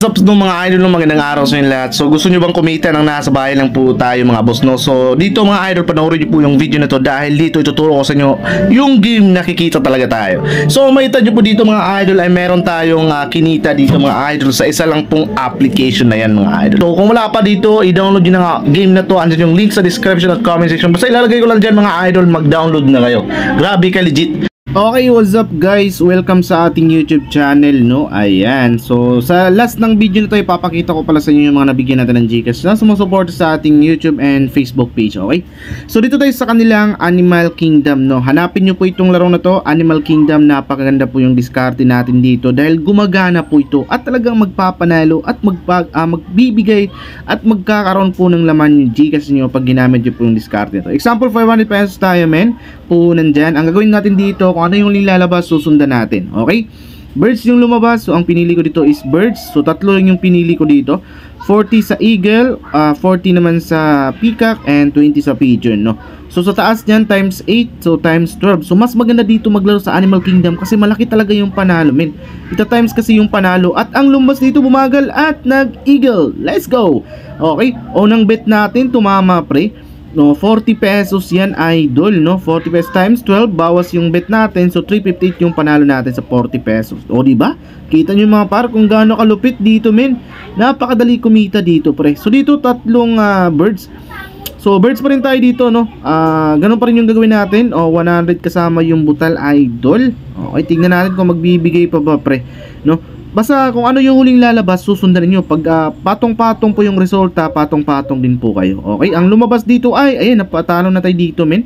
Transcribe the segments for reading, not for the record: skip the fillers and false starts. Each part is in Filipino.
What's up mga idol, magandang araw sa inyo lahat. So gusto nyo bang kumita ng nasa bahay lang po tayo mga boss, no? So dito mga idol, panoorin nyo po yung video na to dahil dito ituturo ko sa inyo yung game na kikita talaga tayo. So makita nyo po dito mga idol ay meron tayong kinita dito mga idol sa isa lang pong application na yan mga idol. So kung wala pa dito, i-download nyo na game na to. Andyan yung link sa description at comment section. Basta ilalagay ko lang dyan mga idol, mag-download na kayo. Grabe ka legit. Okay, what's up guys? Welcome sa ating YouTube channel, no? Ayan. So, sa last ng video na to, ipapakita ko pala sa inyo yung mga nabigyan natin ng Gcash na sumusuporta sa ating YouTube and Facebook page, okay? So, dito tayo sa kanilang Animal Kingdom, no? Hanapin nyo po itong laro na to, Animal Kingdom. Napakaganda po yung diskarte natin dito dahil gumagana po ito at talagang magpapanalo at magbibigay at magkakaroon po ng laman yung Gcash nyo pag ginamit nyo po yung diskarte nito. Example, 500 pesos tayo, men. Po nandyan. Ang gagawin natin dito, kung ano yung lalabas, susundan natin. Okay? Birds yung lumabas. So, ang pinili ko dito is birds. So, tatlo yung pinili ko dito. 40 sa eagle, 40 naman sa peacock, and 20 sa pigeon, no? So, sa taas niyan, times 8. So, times 12. So, mas maganda dito maglaro sa Animal Kingdom kasi malaki talaga yung panalo, men. Ita times kasi yung panalo. At ang lumabas dito bumagal at nag-eagle. Let's go! Okay? Unang bet natin, tumama, pre. No, 40 pesos yan idol, no? 40 pesos times 12, bawas yung bet natin. So 358 yung panalo natin sa 40 pesos. O di ba? Kita niyo mga par kung gaano kalupit dito, men. Napakadali kumita dito, pre. So dito tatlong birds. So birds pa rin tayo dito, no? Ganun pa rin yung gagawin natin. O 100 kasama yung butal idol. Okay, tingnan natin kung magbibigay pa ba, pre, no? Basta kung ano yung huling lalabas, susundan niyo. Pag patong-patong po yung resulta, patong-patong din po kayo. Okay, ang lumabas dito ay, ayan, napatalo na tayo dito, men.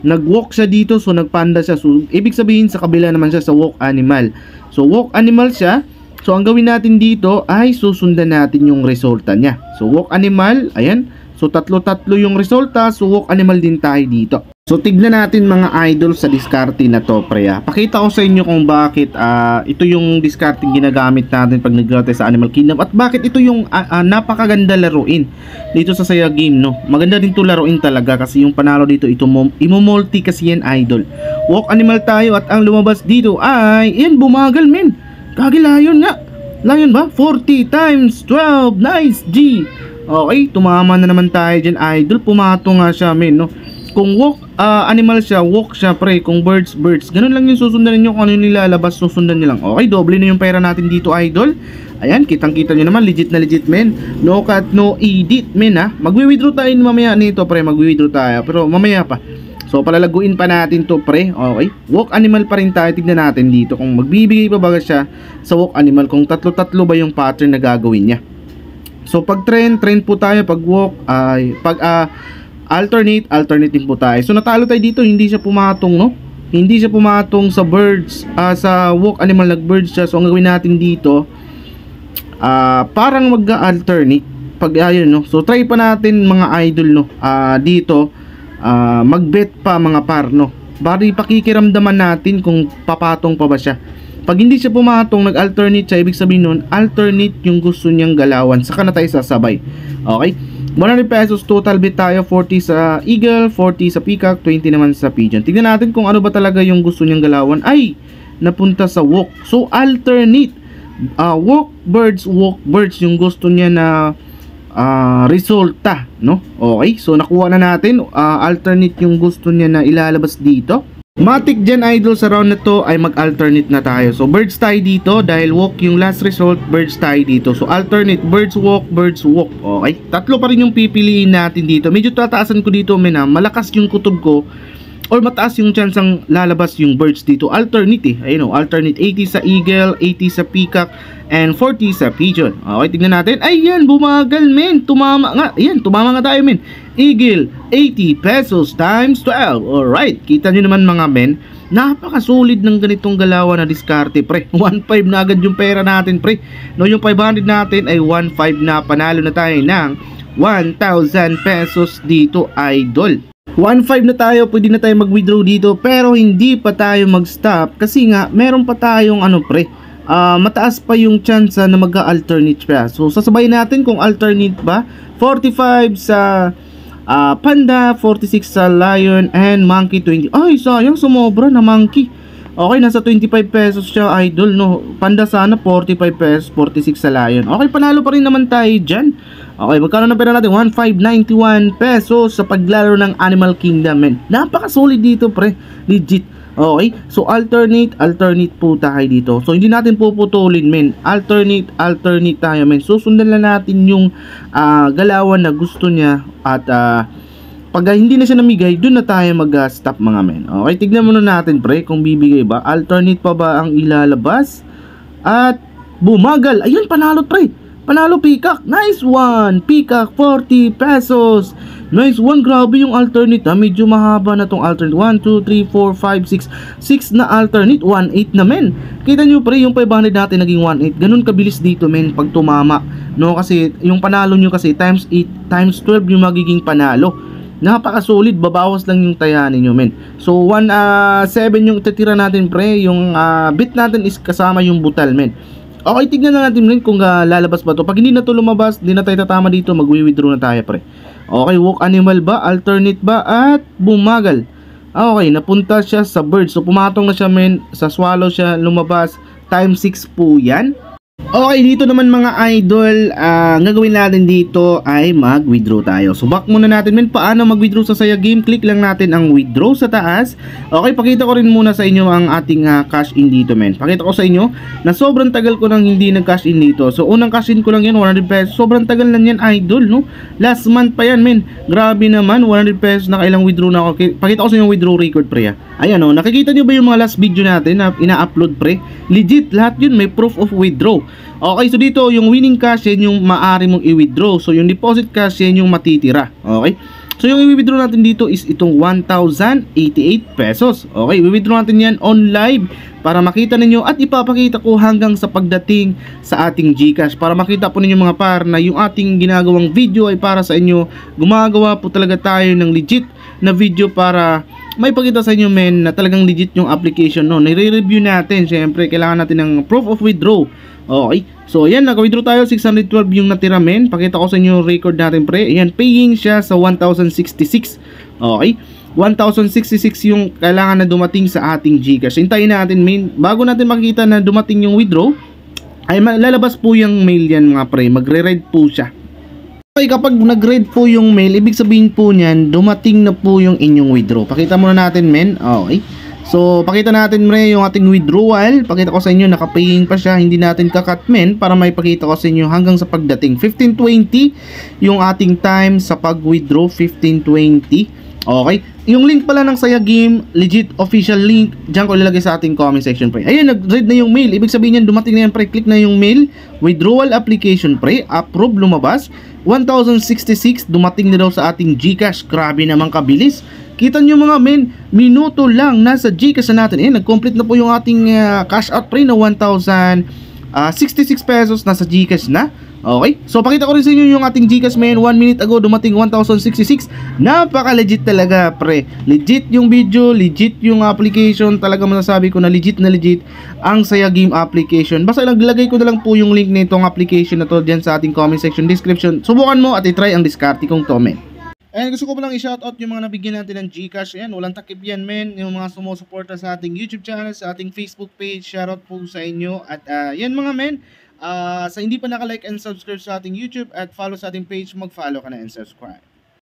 Nag-walk siya dito, so nagpanda siya. So, ibig sabihin, sa kabila naman siya sa walk animal. So, walk animal siya. So, ang gawin natin dito ay susundan natin yung resulta niya. So, walk animal, ayan. So, tatlo-tatlo yung resulta. So, walk animal din tayo dito. So, tignan natin mga idol sa diskarte na to, pre. Pakita ko sa inyo kung bakit ito yung diskarte ginagamit natin pag naglaro tayo sa Animal Kingdom. At bakit ito yung napakaganda laruin dito sa Saya Game, no? Maganda din to laruin talaga kasi yung panalo dito, ito imomulti kasi yan, idol. Walk animal tayo at ang lumabas dito ay, yan, bumagal, men. Kagi lion nga. Lion ba? 40 times 12. Nice, G. Okay, tumama na naman tayo dyan, idol. Pumato nga siya, men, no? Kung walk animal siya, walk siya, pre. Kung birds, birds. Ganun lang yung susundan niyo. Kung ano yung nilalabas, susundan niyo lang. Okay, doble na yung pera natin dito, idol. Ayan, kitang-kita niyo naman. Legit na legit, men. No cut, no edit, men, ha. Magwi-withdraw tayo mamaya nito, pre. Magwi-withdraw tayo. Pero mamaya pa. So, palalaguin pa natin to, pre. Okay. Walk animal pa rin tayo. Tignan natin dito. Kung magbibigay pa ba siya sa walk animal. Kung tatlo-tatlo ba yung pattern na gagawin niya. So, pag trend po tayo. Pag walk, alternate din po tayo. So natalo tayo dito, hindi siya pumatong, no? Hindi siya pumatong sa birds, sa walk animal, nag-birds siya. So ang gawin natin dito, parang mag-alternate pag ayun, no? So try pa natin mga idol, no? Dito, mag-bet pa mga par, no? Bari pakikiramdaman natin kung papatong pa ba siya. Pag hindi siya pumatong, nag-alternate siya, ibig sabihin nun, alternate yung gusto niyang galawan. Saka na tayo sasabay. Okay? 100 pesos total bet tayo, 40 sa eagle, 40 sa peacock, 20 naman sa pigeon. Tignan natin kung ano ba talaga yung gusto niyang galawan. Ay, napunta sa walk. So, alternate. Walk birds yung gusto niya na resulta, no? Okay, so nakuha na natin. Alternate yung gusto niya na ilalabas dito. Matik dyan, idol, sa round na to ay mag-alternate na tayo. So, birds tayo dito. Dahil walk yung last result, birds tayo dito. So, alternate, birds walk, birds walk. Okay? Tatlo pa rin yung pipiliin natin dito. Medyo tataasan ko dito, men, ha. Malakas yung kutob ko. Or mataas yung chance ang lalabas yung birds dito. Alternate, eh. Ayun, alternate. 80 sa eagle, 80 sa peacock, and 40 sa pigeon. Okay, tignan natin. Ayan, bumagal, men. Tumama nga. Ayan, tumama nga tayo, men. Eagle, 80 pesos times 12. Alright, kita nyo naman mga men. Napakasulit ng ganitong galawan na diskarte, pre. 1.5 na agad yung pera natin, pre. No, yung 500 natin ay 1.5 na. Panalo na tayo ng 1,000 pesos dito, idol. 1.5 na tayo, pwede na tayo mag-withdraw dito. Pero hindi pa tayo mag-stop kasi nga meron pa tayong ano, pre, mataas pa yung chance na mag-alternate pa. So sasabayin natin kung alternate ba. 45 sa panda, 46 sa lion, and monkey 20. Ay, sayang, sumobra na monkey. Okay, nasa 25 pesos siya, idol, no. Panda sana 45 pesos, 46 sa Lion. Okay, panalo pa rin naman tayo dyan. Okay, magkano na pera natin? 1,591 pesos sa paglaro ng Animal Kingdom, men. Napaka-solid dito, pre. Legit. Okay, so alternate po tayo dito. So hindi natin puputulin, men. Alternate tayo, men. Susundan lang natin yung galawan na gusto niya. At pag hindi na siya namigay, dun na tayo mag-stop, mga men. Okay, tignan muna natin, pre, kung bibigay ba. Alternate pa ba ang ilalabas? At bumagal. Ayun, panalo, pre. Panalo, Peacock. Nice one. Peacock, 40 pesos. Nice one. Grabe yung alternate, ha. Medyo mahaba na tong alternate. 1, 2, 3, 4, 5, 6. 6 na alternate. 1.8 na, men. Kita nyo, pre, yung 500 natin naging 1.8. Ganun kabilis dito, men, pag tumama. No, kasi yung panalo nyo kasi times 8, times 12 yung magiging panalo. Napaka-solid. Babawas lang yung tayanin nyo, men. So 1.7 yung titira natin, pre. Yung bit natin is kasama yung butal, men. Okay, tignan na natin rin kung lalabas ba to. Pag hindi na to lumabas, hindi na tayo tatama dito, magwi-withdraw na tayo, pre. Okay, walk animal ba? Alternate ba? At bumagal. Okay, napunta siya sa bird. So pumatong na siya, men. Sa swallow siya lumabas. Times 6 po yan. Okay, dito naman mga idol, ang gagawin natin dito ay mag-withdraw tayo. So back muna natin, men, paano mag-withdraw sa Saya Game. Click lang natin ang withdraw sa taas. Okay, pakita ko rin muna sa inyo ang ating cash in dito, men. Pakita ko sa inyo na sobrang tagal ko nang hindi nag-cash in dito. So unang cash in ko lang yan, 100 pesos. Sobrang tagal lang yan, idol, no? Last month pa yan, men. Grabe naman, 100 pesos na kailang withdraw na ako. Pakita ko sa inyo withdraw record, pre. Ayan, oh, nakikita nyo ba yung mga last video natin na ina-upload, pre? Legit, lahat yun may proof of withdraw. Okay, so dito yung winning cash yan yung maaari mong i-withdraw. So yung deposit cash yan yung matitira. Okay, so yung i-withdraw natin dito is itong 1,088 pesos. Okay, i-withdraw natin yan on live para makita ninyo at ipapakita ko hanggang sa pagdating sa ating GCash para makita po ninyo mga par na yung ating ginagawang video ay para sa inyo. Gumagawa po talaga tayo ng legit na video para may pakita sa inyo, men, na talagang legit yung application, no. Nire-review natin, syempre kailangan natin ng proof of withdraw. Okay, so ayan, naka-withdraw tayo, 612 yung natira, men. Pakita ko sa inyo yung record natin, pre. Ayan, paying siya sa 1,066. Okay, 1,066 yung kailangan na dumating sa ating GCash. Hintayin natin, men. Bago natin makikita na dumating yung withdraw, ay lalabas po yung mail yan, mga pre. Magre-read po siya. Okay, kapag nag-read po yung mail, ibig sabihin po niyan, dumating na po yung inyong withdraw. Pakita muna natin, men. Okay. So, pakita natin, pre, yung ating withdrawal. Pakita ko sa inyo, naka-paying pa siya. Hindi natin kakat, men, para may pakita ko sa inyo hanggang sa pagdating. 15:20 yung ating time sa pag-withdraw. 15:20. Okay. Yung link pala ng Saya Game, legit official link, diyan ko ilalagay sa ating comment section, pre. Ayun, nag-read na yung mail. Ibig sabihin yan, dumating na yan, pre. Click na yung mail. Withdrawal application, pre. Approve, lumabas. 1,066, dumating na daw sa ating GCash. Grabe naman kabilis. Kita nyo mga men, minuto lang nasa GCash na natin. Nag-complete na po yung ating cash out, pre, na 1,066 pesos nasa GCash na. Okay, so pakita ko rin sa inyo yung ating GCash, men. 1 minute ago dumating 1,066. Napaka-legit talaga, pre. Legit yung video, legit yung application. Talaga masasabi ko na legit ang Saya Game application. Basta naglagay ko na lang po yung link nitong application na to diyan sa ating comment section description. Subukan mo at i-try ang diskarte kong to, men. And gusto ko pa lang i-shoutout yung mga nabigyan natin ng GCash. Ayan, walang takip yan, men. Yung mga sumusuporta sa ating YouTube channel, sa ating Facebook page, shoutout po sa inyo. At yan mga men, sa hindi pa naka-like and subscribe sa ating YouTube at follow sa ating page, mag-follow ka na and subscribe.